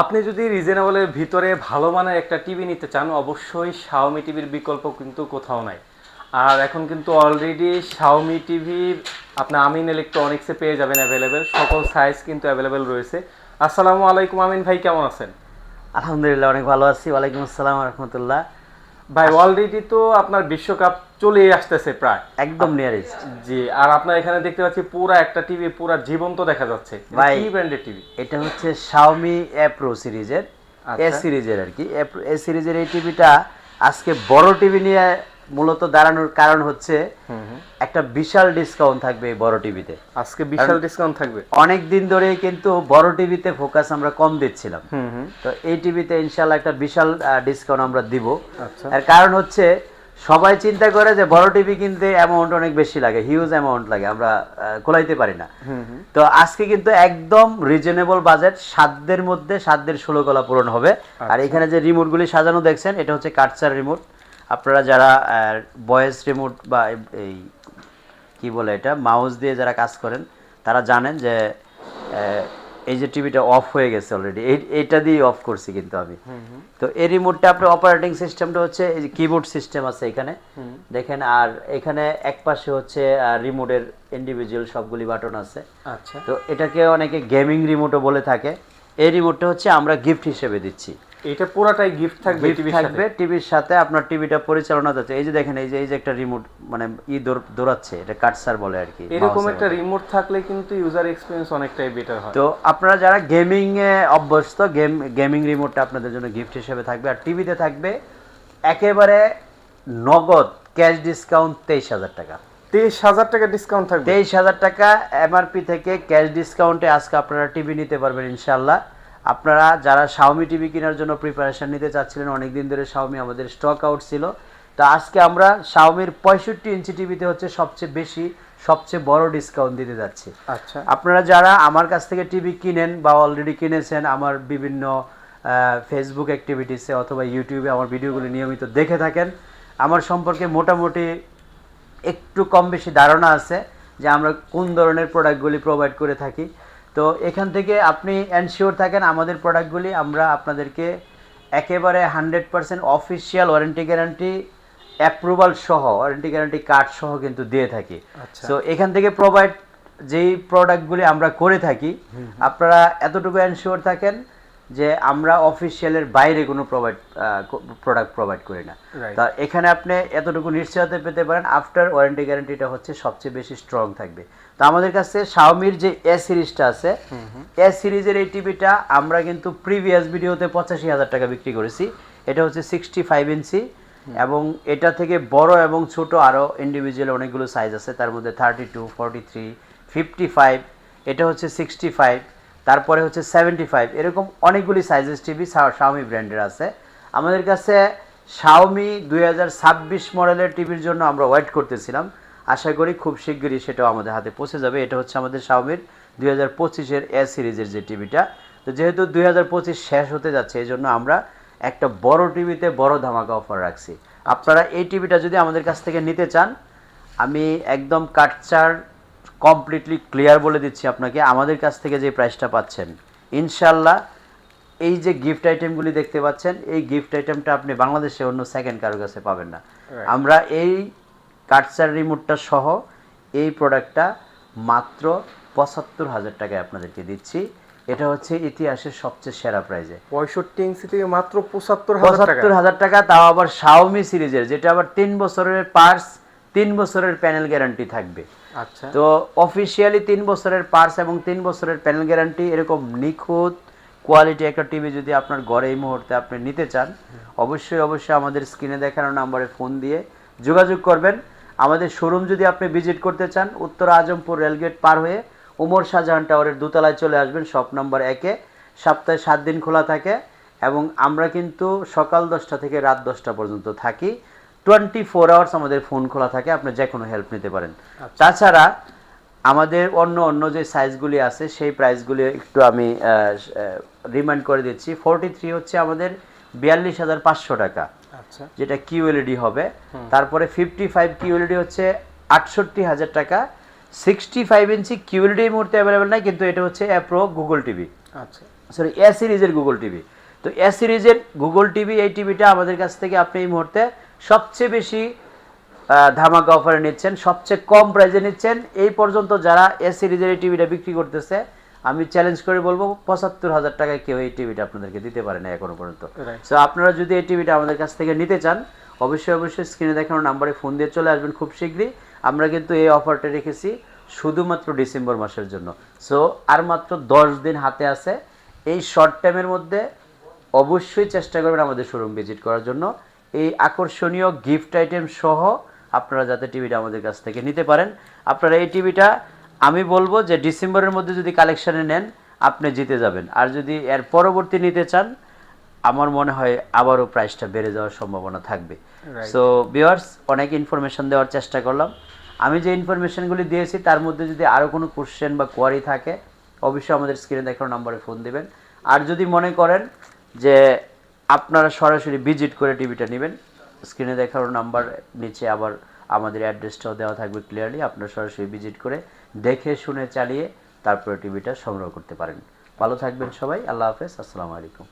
আপনি যদি রিজনেবলের ভিতরে ভালো মানের একটা টিভি নিতে চান, অবশ্যই শাওমি টিভির বিকল্প কিন্তু কোথাও নাই। আর এখন কিন্তু অলরেডি শাওমি টিভি আপনি আমিন ইলেকট্রনিক্সে পেয়ে যাবেন অ্যাভেলেবেল, সকল সাইজ কিন্তু অ্যাভেলেবেল রয়েছে। আসসালামু আলাইকুম আমিন ভাই, কেমন আছেন? আলহামদুলিল্লাহ অনেক ভালো আছি। ওয়ালাইকুম আসসালাম রহমতুল্লাহ। ভাই অলরেডি তো আপনার বিশ্বকাপ চলে আসতেছে প্রায়। একদম নিয়ারেস্ট। জি, আর আপনার এখানে দেখতে পাচ্ছি পুরা একটা টিভি পুরা জীবন্ত দেখা যাচ্ছে। এটা ভাই কি ব্র্যান্ডের টিভি? এটা হচ্ছে শাওমি এ প্রো সিরিজের, এ আচ্ছা। সিরিজের আর কি। এ সিরিজের এই টিভিটা আজকে বড় টিভি নিয়ে মূলত দাঁড়ানোর কারণ হচ্ছে একটা বিশাল ডিসকাউন্ট থাকবে এই বড় টিভিতে। আজকে বিশাল ডিসকাউন্ট থাকবে। অনেক দিন ধরে কিন্তু বড় টিভিতে ফোকাস আমরা কম দিচ্ছিলাম, তো এই টিভিতে ইনশাল্লাহ একটা বিশাল ডিসকাউন্ট আমরা দিব। আচ্ছা। এর কারণ হচ্ছে সবাই চিন্তা করে যে বড় টিভি কিনতে অ্যামাউন্ট অনেক বেশি লাগে, হিউজ অ্যামাউন্ট লাগে, আমরা কোলাইতে পারি না। তো আজকে কিন্তু একদম রিজনেবল বাজেট, সাধ্যের মধ্যে, সাধ্যের 16 গলা পূরণ হবে। আর এখানে যে রিমোটগুলি সাজানো দেখছেন, এটা হচ্ছে কাটসার রিমোট। আপনারা যারা ভয়েস রিমোট বা এই কি বলে এটা মাউস দিয়ে যারা কাজ করেন তারা জানেন যে এই যে টিভিটা অফ হয়ে গেছে অলরেডি, এইটা দিয়ে অফ করছি কিন্তু আমি। তো এই রিমোটটা আপনার অপারেটিং সিস্টেমটা হচ্ছে এই যে কিবোর্ড সিস্টেম আছে এখানে দেখেন, আর এখানে এক পাশে হচ্ছে রিমোটের ইন্ডিভিজুয়াল সবগুলি বাটন আছে। আচ্ছা। তো এটাকে অনেকে গেমিং রিমোটও বলে থাকে। এই রিমোটটা হচ্ছে আমরা গিফট হিসেবে দিচ্ছি। এটা পুরাটাই গিফট থাকবে গিফট টিভির থাকবে সাথে। টিভির সাথে। আপনার টিভিটা পরিচালনা যাচ্ছে, এই যে দেখেন, এই যে একটা রিমোট মানে দৌড়াচ্ছে, এটা কাটসার বলে আর কি। এরকম একটা রিমোট থাকলে কিন্তু ইউজার এক্সপিরিয়েন্স অনেকটাই বেটার হয়। তো আপনারা যারা গেমিং এ অভ্যস্ত, গেমিং রিমোটটা আপনাদের জন্য গিফট হিসেবে থাকবে। আর টিভিতে থাকবে একেবারে নগদ ক্যাশ ডিসকাউন্ট 23,000 টাকা। 23,000 টাকা ডিসকাউন্ট থাকবে। 23,000 টাকা এমআরপি থেকে ক্যাশ ডিসকাউন্টে আজকে আপনারা টিভি নিতে পারবেন ইনশাল্লাহ। আপনারা যারা শাওমি টিভি কেনার জন্য প্রিপারেশন নিতে চাচ্ছিলেন, অনেকদিন ধরে শাওমি আমাদের স্টক আউট ছিল, তো আজকে আমরা শাওমির 65 ইঞ্চি টিভিতে হচ্ছে সবচেয়ে বড় ডিসকাউন্ট দিতে যাচ্ছি। আচ্ছা। আপনারা যারা আমার কাছ থেকে টিভি কিনেন বা অলরেডি কিনেছেন, আমার বিভিন্ন ফেসবুক অ্যাক্টিভিটিসে অথবা ইউটিউবে আমার ভিডিওগুলি নিয়মিত দেখে থাকেন, আমার সম্পর্কে মোটামুটি একটু কম বেশি ধারণা আছে যে আমরা কোন ধরনের প্রোডাক্টগুলি প্রোভাইড করে থাকি। তো এখান থেকে আপনি এনশিওর থাকেন আমাদের প্রোডাক্টগুলি আমরা আপনাদেরকে একেবারে 100% অফিসিয়াল ওয়ারেন্টি গ্যারান্টি অ্যাপ্রুভাল সহ, ওয়ারেন্টি গ্যারান্টি কার্ড সহ কিন্তু দিয়ে থাকি। সো এখান থেকে প্রোভাইড যেই প্রোডাক্টগুলি আমরা করে থাকি, আপনারা এতটুকু এনশিওর থাকেন যে আমরা অফিসিয়ালের বাইরে কোনো প্রোডাক্ট প্রোভাইড করি না। তা এখানে আপনি এতটুকু নিশ্চয়তা পেতে পারেন, আফটার ওয়ারেন্টি গ্যারান্টিটা হচ্ছে সবচেয়ে বেশি স্ট্রং থাকবে। তো আমাদের কাছে শাওমির যে এ সিরিজটা আছে, এ সিরিজের এই টিভিটা আমরা কিন্তু প্রিভিয়াস ভিডিওতে 85,000 টাকা বিক্রি করেছি। এটা হচ্ছে 65 ইঞ্চি এবং এটা থেকে বড় এবং ছোট আরও ইন্ডিভিজুয়াল অনেকগুলো সাইজ আছে, তার মধ্যে 32, 43, 55, এটা হচ্ছে 65, তারপরে হচ্ছে 75, এরকম অনেকগুলি সাইজেস টিভি শাওমি ব্র্যান্ডের আছে আমাদের কাছে। শাওমি 2026 মডেলের টিভির জন্য আমরা ওয়েট করতেছিলাম, আশা করি খুব শিগগিরই সেটাও আমাদের হাতে পৌঁছে যাবে। এটা হচ্ছে আমাদের শাওমির 2025-এর এ সিরিজের যে টিভিটা। তো যেহেতু 2025 শেষ হতে যাচ্ছে, এই জন্য আমরা একটা বড় টিভিতে বড় ধামাকা অফার রাখছি। আপনারা এই টিভিটা যদি আমাদের কাছ থেকে নিতে চান, আমি একদম কাটচার কমপ্লিটলি ক্লিয়ার বলে দিচ্ছি আপনাকে, আমাদের কাছ থেকে যে প্রাইসটা পাচ্ছেন ইনশাল্লাহ, এই যে গিফট আইটেমগুলি দেখতে পাচ্ছেন, এই গিফট আইটেমটা আপনি বাংলাদেশে অন্য সেকেন্ড কারোর কাছে পাবেন না। আমরা এই কাটসার রিমোটটা সহ এই প্রোডাক্টটা মাত্র 75,000 টাকায় আপনাদেরকে দিচ্ছি। এটা হচ্ছে ইতিহাসের সবচেয়ে সেরা প্রাইজে। 65 ইঞ্চি থেকে মাত্র 75,000 টাকা, তাও আবার শাওমি সিরিজের, যেটা আবার 3 বছরের পার্স, 3 বছরের প্যানেল গ্যারান্টি থাকবে। আচ্ছা। তো অফিসিয়ালি 3 বছরের পার্স এবং 3 বছরের প্যানেল গ্যারান্টি, এরকম নিখুঁত কোয়ালিটি একটা টিভি যদি আপনার ঘরে এই মুহূর্তে আপনি নিতে চান, অবশ্যই আমাদের স্ক্রিনে দেখানো নাম্বারে ফোন দিয়ে যোগাযোগ করবেন। আমাদের শোরুম যদি আপনি ভিজিট করতে চান, উত্তর আজমপুর রেলগেট পার হয়ে ওমর শাহজাহান টাওয়ারের দোতলায় চলে আসবেন, শপ নাম্বার 1-এ। সপ্তাহে 7 দিন খোলা থাকে এবং আমরা কিন্তু সকাল 10টা থেকে রাত 10টা পর্যন্ত থাকি। 24 আওয়ার্স আমাদের ফোন খোলা থাকে, আপনি যে কোনো হেল্প নিতে পারেন। তাছাড়া আমাদের অন্য যে সাইজগুলি আছে সেই প্রাইসগুলি একটু আমি রিমাইন্ড করে দিচ্ছি। 43 হচ্ছে আমাদের 42,500 টাকা, আচ্ছা, যেটা কিউএলইডি হবে। তারপরে 55 কিউএলইডি হচ্ছে 68,000 টাকা। 65 ইঞ্চি কিউএলইডি এই মুহূর্তে অ্যাভেলেবেল নাই, কিন্তু এটা হচ্ছে প্রো গুগল টিভি। আচ্ছা, সরি এ সিরিজের গুগল টিভি। তো এ সিরিজের গুগল টিভি, এই টিভিটা আমাদের কাছ থেকে আপনি এই মুহূর্তে সবচেয়ে বেশি ধামাকা অফারে নিচ্ছেন, সবচেয়ে কম প্রাইসে নিচ্ছেন। এই পর্যন্ত যারা এ সিরিজের এই টিভিটা বিক্রি করতেছে, আমি চ্যালেঞ্জ করে বলবো ৭৫,০০০ টাকায় কেউ এই টিভিটা আপনাদেরকে দিতে পারে না এখনো পর্যন্ত। সো আপনারা যদি এই টিভিটা আমাদের কাছ থেকে নিতে চান, অবশ্যই স্ক্রিনে দেখানো নাম্বারে ফোন দিয়ে চলে আসবেন খুব শীঘ্রই। আমরা কিন্তু এই অফারটা রেখেছি শুধুমাত্র ডিসেম্বর মাসের জন্য। সো আর মাত্র 10 দিন হাতে আছে। এই শর্ট টাইমের মধ্যে অবশ্যই চেষ্টা করবেন আমাদের শোরুম ভিজিট করার জন্য। এই আকর্ষণীয় গিফট আইটেম সহ আপনারা যাতে টিভিটা আমাদের কাছ থেকে নিতে পারেন। আপনারা এই টিভিটা আমি বলবো যে ডিসেম্বরের মধ্যে যদি কালেকশানে নেন আপনি জিতে যাবেন। আর যদি এর পরবর্তী নিতে চান, আমার মনে হয় আবারও প্রাইসটা বেড়ে যাওয়ার সম্ভাবনা থাকবে। সো ভিউয়ার্স, অনেক ইনফরমেশন দেওয়ার চেষ্টা করলাম। আমি যে ইনফরমেশনগুলি দিয়েছি তার মধ্যে যদি আরও কোনো কোশ্চেন বা কোয়ারি থাকে, অবশ্যই আমাদের স্ক্রিনে দেখানো নম্বরে ফোন দিবেন। আর যদি মনে করেন যে আপনারা সরাসরি ভিজিট করে টিভিটা নেবেন, স্ক্রিনে দেখানো নাম্বার নিচে আবার আমাদের অ্যাড্রেসটাও দেওয়া থাকবে ক্লিয়ারলি। আপনারা সরাসরি ভিজিট করে দেখে শুনে চালিয়ে তারপরে টিভিটা সংগ্রহ করতে পারেন। ভালো থাকবেন সবাই। আল্লাহ হাফেজ। আসসালামু আলাইকুম।